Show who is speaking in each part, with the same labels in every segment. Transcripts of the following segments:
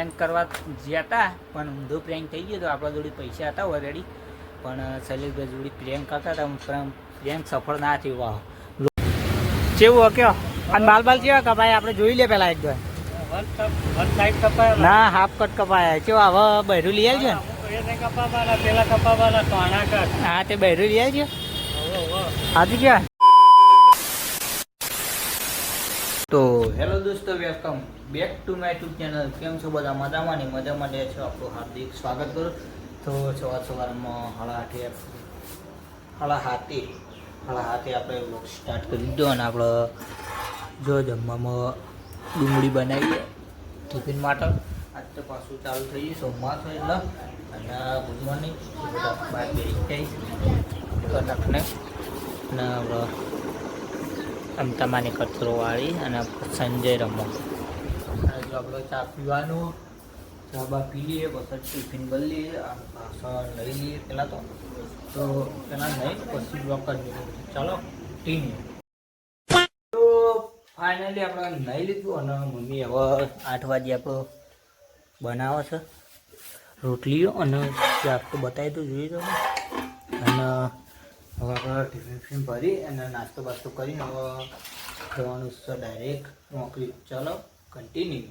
Speaker 1: Prank કરવા જ્યાં હતા પણ ઊંધો પ્રેન્ક થઈ ગયો. તો આપણા જોડે પૈસા હતા ઓલરેડી, પણ શૈલેષભાઈ જોડે પ્રેન્ક કરતા હતા પણ પ્રેન્ક સફળ ના થયું. વાહ કેવું કયો અને બાલ કેવા કપાય આપણે જોઈ લે પેલા એકદમ ના હાફ કટ કપાયા કેવા હવે બહેરું લઈ આવજો હા તે બહેરું લઈ આવજો હાજુ ક્યાં. તો હેલો દોસ્તો, welcome back to my YouTube channel. કેમ છો બધા? મજામાં ને મજામાં રહે છો. આપણું હાર્દિક સ્વાગત કરું. તો સવારમાં સાડા સાતે આપણે બ્લોગ સ્ટાર્ટ કરી દીધો. અને આપણે જો જમવામાં ડુંગળી બનાવીએ ટિફિન માટે. આજ તો પાછું ચાલુ થઈ ગયું સોમવાર છે એટલે. અને ગુડ મોર્નિંગ બધા બહાર બેસી જઈશ કનકને અને આપણે તમારી કચરો વાળી અને સંજય રમો. જો આપણે ચા પીવાનું, ચા બા પી લઈએ, પછી ટિફિન ભરી લઈએ, ભાષણ લઈ લઈએ પહેલાં તો પહેલાં નહીં પછી બ્લોક કરી દઈએ. ચાલો ટીમ. તો ફાઇનલી આપણે નહીં લીધું અને મમ્મી હવે 8 વાગે આપણો બનાવે છે રોટલીઓ અને શાક તો બતાવી તો જોઈએ તો. અને હવે આપણે ટિફિન ભરી અને નાસ્તો બાસ્તો કરીને હવે જવાનું છે ડાયરેક્ટ નોકરી. ચાલો કન્ટિન્યુ.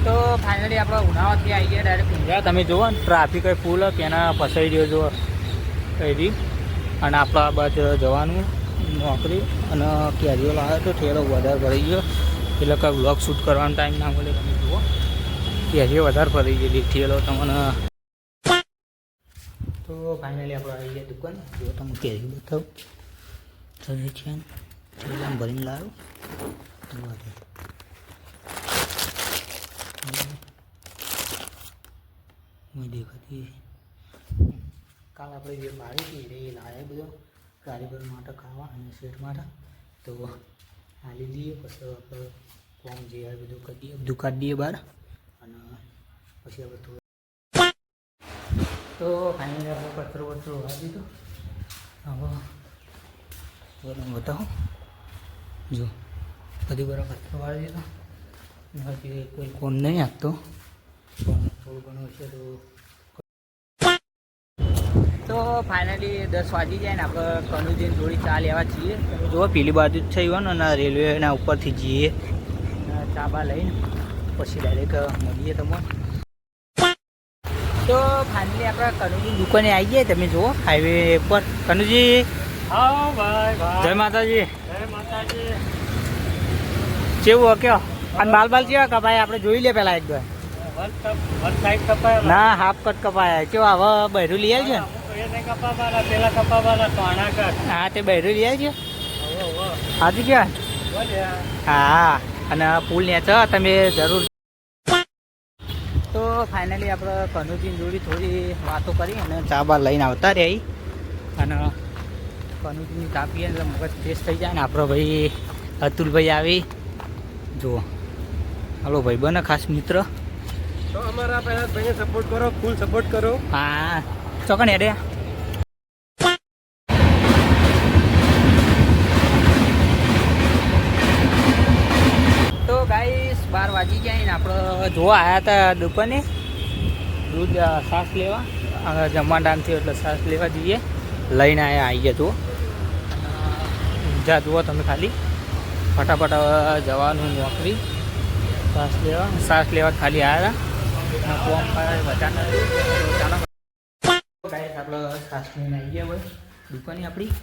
Speaker 1: તો ફાઇનલી આપણે ઉનાળાથી આવી ગયા ડાયરેક્ટ ઊંઝા. તમે જુઓ ને ટ્રાફિક ફૂલ કેના ફસાઈ રહ્યો જો કઈ. અને આપણા બાદ જવાનું નોકરી. અને કેરીઓ લાવ્યો તો ઠેલો વધારે ભરાઈ ગયો એટલે કાંઈ બ્લોગ શૂટ કરવાનો ટાઈમ ના મળે. તમે જુઓ કેરીઓ વધારે ભરાઈ ગયેલી ઠેલો તમને. તો ફાઇનલી આપણે આવી ગયા દુકાન. જો તમે કેરી બતાવું ચલે છે ઠેલામાં ભરીને લાવ્યો. દેખાતી કાલ આપણે જે પાડી હતી એ લાવ્યા બધો કારીગર માટે ખાવા અને શેઠ માટે. તો હાલી દઈએ પછી આપણે કોમ જે આવે બધું કરી દઈએ, બધું કાઢી દઈએ બહાર. અને પછી આપણે થોડું તો ફાઇનલી આપણે કચરો વાળી દીધો. હવે બતાવો જો બધી બરાબર કચરો વાળી દીધો. હજી કોઈ કોમ નહીં આપતો પણ થોડું ઘણું છે તો ફાઇનલી 10 વાગી જાય ને આપણે કનુજીની જોડી ચા લેવા છીએ. તમે જુઓ પેલી બાજુ જ છે ને અને રેલવેના ઉપરથી જઈએ ચા બા લઈને પછી ડાયરેક્ટ મળીએ તમને. તો ફાઇનલી આપણે કનુજીની દુકાને આવી ગયા. તમે જુઓ હાઈવે પર કનુજી.
Speaker 2: હા ભાઈ
Speaker 1: જય માતાજી.
Speaker 2: જય માતાજી.
Speaker 1: કેવું કયો અને બાલ કેવા કપાય આપણે જોઈ લે પેલા એકદમ ના હાફ કટ કપાયા કેવા હવે બહેરું લઈ આવજો હા તે બહેરું લઈ આવજો હાજુ ક્યાં હા. અને પુલ ને છો તમે જરૂર. તો ફાઇનલી આપણે કનુજીની જોડી થોડી વાતો કરી અને ચા બા લઈને આવતા રહી. અને કનુજીની ચા પીએ એટલે મગજ ફ્રેશ થઈ જાય ને. આપણો ભાઈ અતુલભાઈ આવી જુઓ. હાલો ભાઈ બને ખાસ મિત્ર.
Speaker 2: તો અમારા પહેલા ભાઈને સપોર્ટ કરો, ફૂલ સપોર્ટ કરો.
Speaker 1: હા ચોકન હેડે. તો ગાઈસ 12 વાગી ગયા ને આપણે જોવા આવ્યા હતા દુકાને દૂધ છાશ લેવા. જમવા ટાઈમ થયો એટલે છાશ લેવા જઈએ લઈને આવી ગયા. જુઓ ઊંઝા જુઓ તમે ખાલી ફટાફટ જવાનું નોકરી. શ્વાસ લેવા ખાલી આવ્યા હતા. આપણે શ્વાસ લઈને આવી ગયા ભાઈ દુકાને આપણી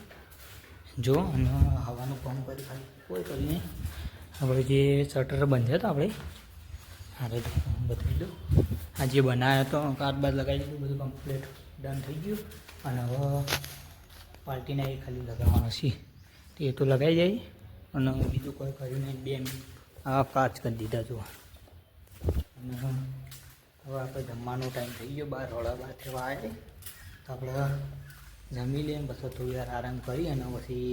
Speaker 1: જો. અને હવાનું કામ કરી ખાલી કોઈ કરી નહીં. હવે જે શટર બંધ હતો આપણે હારે બતાવી દો. આ જે બનાવ્યો હતો કાચ બાદ લગાવી દીધું બધું કમ્પ્લીટ ડન થઈ ગયું. અને હવે પાર્ટીના એ ખાલી લગાવવાનો છે તે તો લગાવી જાય. અને બીજું કોઈ કર્યું નહીં. 2 મિનિટ આ કાચ કરી દીધા જુઓ. અને હવે આપણે જમવાનો ટાઈમ થઈ ગયો. 12 થવા આવે તો આપણે જમી લઈએ પછી થોડી વાર આરામ કરી અને પછી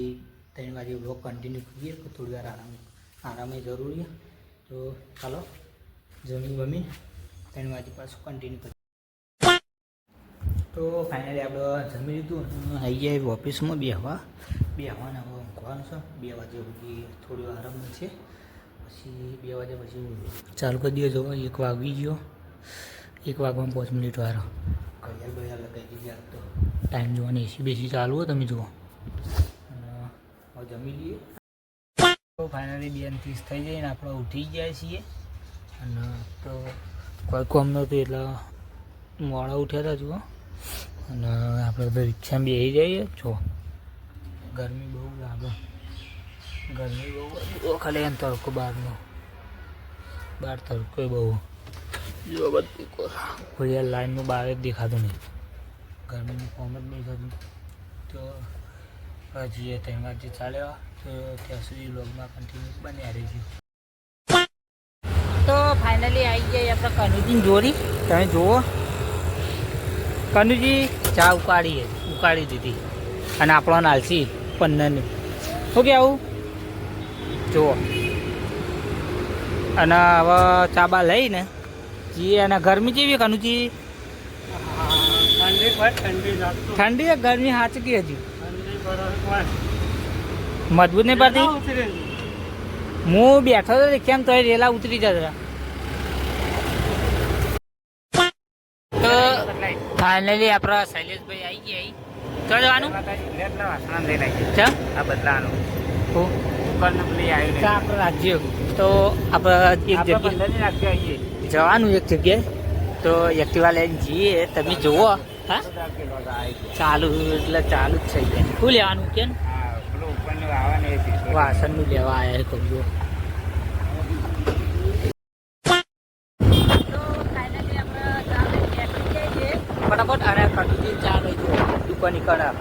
Speaker 1: 3 વાગે બ્લોગ કન્ટિન્યુ કરીએ. તો થોડી વાર આરામ એ જરૂરી. તો ચાલો જમી બમી 3 એનું આજે પાછું કન્ટિન્યુ કરીએ. તો ફાઇનલી આપણે જમી લીધું અને આવી જાય ઓફિસમાં બેહવાના હવે ઊંઘવાનું છે. 2 વાગે સુધી થોડો આરામ છે, પછી 2 વાગ્યા પછી ચાલુ કરી દઈએ. જો 1 વાગી ગયો, 1 વાગવામાં 5 મિનિટ વાળો ઘડિયાળ લગાવી દીધી. આજ તો ટાઈમ જોવાની એસી બેસી ચાલુ હોય તમે જુઓ. અને હવે જમી લઈએ. તો ફાઇનલી 2:30 થઈ જાય ને આપણે ઉઠી ગયા છીએ. અને તો કોઈ કોમ નહોતું એટલે મોડા ઉઠ્યા હતા જુઓ. અને આપણે તો રિક્ષામાં બેસી જઈએ. જો ગરમી બહુ લાગે, ગરમી બહુ ખાલી એમ તડકો બહાર તડકો બહુ જો બધું કોઈ યાર લાઈનનું બહાર જ દેખાતું નહીં, ગરમીનું ફોર્મ જ નહીં થતું. તો હજી 3 વાગે ચાલ્યા તો ત્યાં સુધી બ્લોગમાં કન્ટિન્યુ બન્યા રહીશું. તો ફાઇનલી આવી ગયા આપણે કનુજીની જોડી. તમે જુઓ કનુજી ચા ઉકાળી દીધી અને આપણો નાલસી 15ની શું કે આવું જુઓ. અને હવે ચા બા લઈને જઈએ. અને ગરમી જેવી કનુજી ઠંડી ગરમી સાચકી હજી મજબૂત નહીં પડતી. હું બેઠો હતો કેમ તો રેલા ઉતરી જતા. તો ફાઇનલી આપણા શૈલેષભાઈ આવી ગયા. તો જવાનું આપણે રાજ્ય તો આપણે એક જગ્યાએ જવાનું, એક જગ્યાએ તો એક્ટિવા લઈને જઈએ. તમે જુઓ હા ચાલુ એટલે ચાલુ જ થઈ જાય. શું લેવાનું કે વાસણનું લેવા આવ્યા કહું. ફટાફટ અને કટુજી ચા લઈ જુઓ દુકાની કડા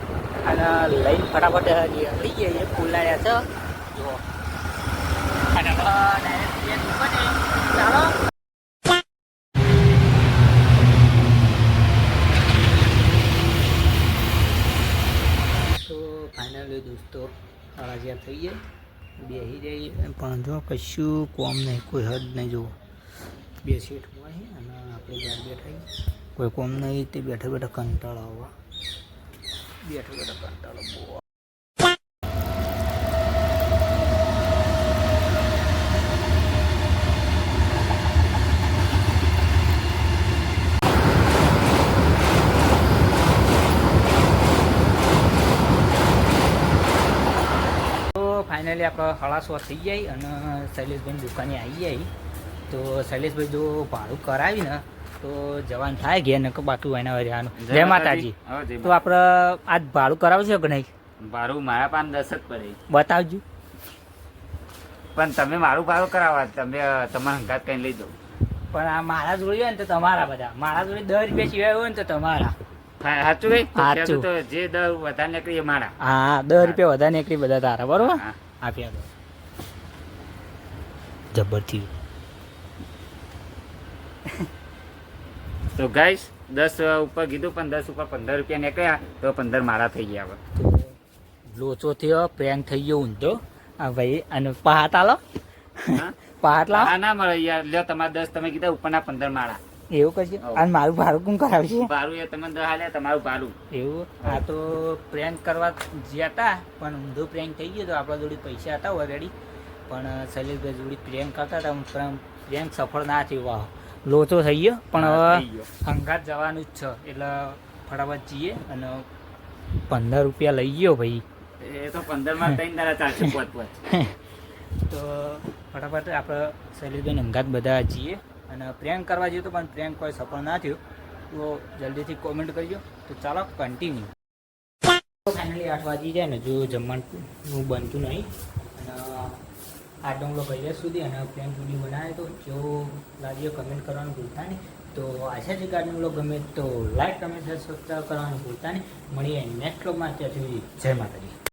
Speaker 1: અને લઈને ફટાફટ લઈ જઈએ. ફૂલાયા છે જુઓ. અને ડાયરેક્ટ દુકાને ચાલો. તો ફાઇનલી દોસ્તો હરાજ્યા થઈ જાય, બેસી જઈએ. પણ જો કશું કોમ નહીં, કોઈ હદ નહીં. જુઓ 2 સીટ હોય અને આપણે બહાર બેઠા કોઈ કોમ નહીં. તે બેઠા બેઠા કંટાળો આવવા કંટાળો બહુ. ફાઇનલી આપણે 6:30 થઈ જાય અને શૈલેષભાઈની દુકાને આવી જાય. તો શૈલેષભાઈ જો ભાડું કરાવી ને તો જવાન થાય ગયા ને બાકી એના રહેવાનું. જય માતાજી. તો આપણે આજ ભાડું કરાવશો કે નહીં?
Speaker 3: ભાડું મારા પાસે 10 જ પડે.
Speaker 1: બતાવજો.
Speaker 3: પણ તમે મારું ભાડું કરાવવા, તમે તમારા હંગાત કઈ લઈ દો.
Speaker 1: પણ આ મારા જોડી હોય ને તો તમારા બધા, મારા જોડી 10 રૂપિયા સિવાય હોય ને તો તમારા.
Speaker 3: સાચું ભાઈ? તો જે 10 વધારે નીકળી એ મારા.
Speaker 1: હા 10 રૂપિયા વધારે નીકળી બધા તારા. બરોબર આપ્યા દો. જબરથી.
Speaker 3: તો ગાઈસ 10 ઉપર કીધું પણ 10 ઉપર 15 રૂપિયા નીકળ્યા તો 15 મારા થઈ ગયા.
Speaker 1: તો લોચો થયો, પ્રેન્ક થઈ ગયો ઊંધો. હા ભાઈ અને પહાટ આલો પહાટ લાવો.
Speaker 3: ના મળે યાર. લ્યો તમારા 10 તમે કીધા ઉપરના 15 મારા.
Speaker 1: એવું કરશે. અને મારું ભાડું કોણ કરાવશે?
Speaker 3: ભાડું એ તમે 10 હાલ્યા તમારું ભાડું.
Speaker 1: એવું આ તો પ્રેન્ક કરવા જ્યાં હતા પણ ઊંધો પ્રેન્ક થઈ ગયો. તો આપણા જોડે પૈસા હતા ઓલરેડી પણ શૈલેષભાઈ જોડે પ્રેન્ક કરતા હતા પણ પ્રેન્ક સફળ ના થયો. વાહ લોચો થઈ ગયો. પણ હવે હંગાત જવાનું જ છે એટલે ફટાફટ જઈએ. અને 15 રૂપિયા લઈ ગયો ભાઈ.
Speaker 3: એ તો 15 માં 3 દાડા ચાલશે.
Speaker 1: તો ફટાફટ આપણે શૈલેષભાઈ હંગાત બધા જઈએ અને પ્રેન્ક કરવા જઈએ. તો પણ પ્રેન્ક કોઈ સફળ ના થયું તો જલ્દીથી કોમેન્ટ કરજો. તો ચાલો કન્ટિન્યુ. ફાઇનલી 8 વાગી જાય ને જો જમવાનું બનતું નહીં અને આજનો બ્લોગ અહીંયા સુધી. અને પ્રેન્ક વિડીયો બનાવે તો જો લાગ્યો કમેન્ટ કરવાનું ભૂલતા નહીં. તો આશા છે કે આજનો બ્લોગ ગમે તો લાઈક કમેન્ટ સબસ્ક્રાઈબ કરવાનું ભૂલતા નહીં. મળીએ નેક્સ્ટ બ્લોગમાં. ત્યાં સુધી જય માતાજી.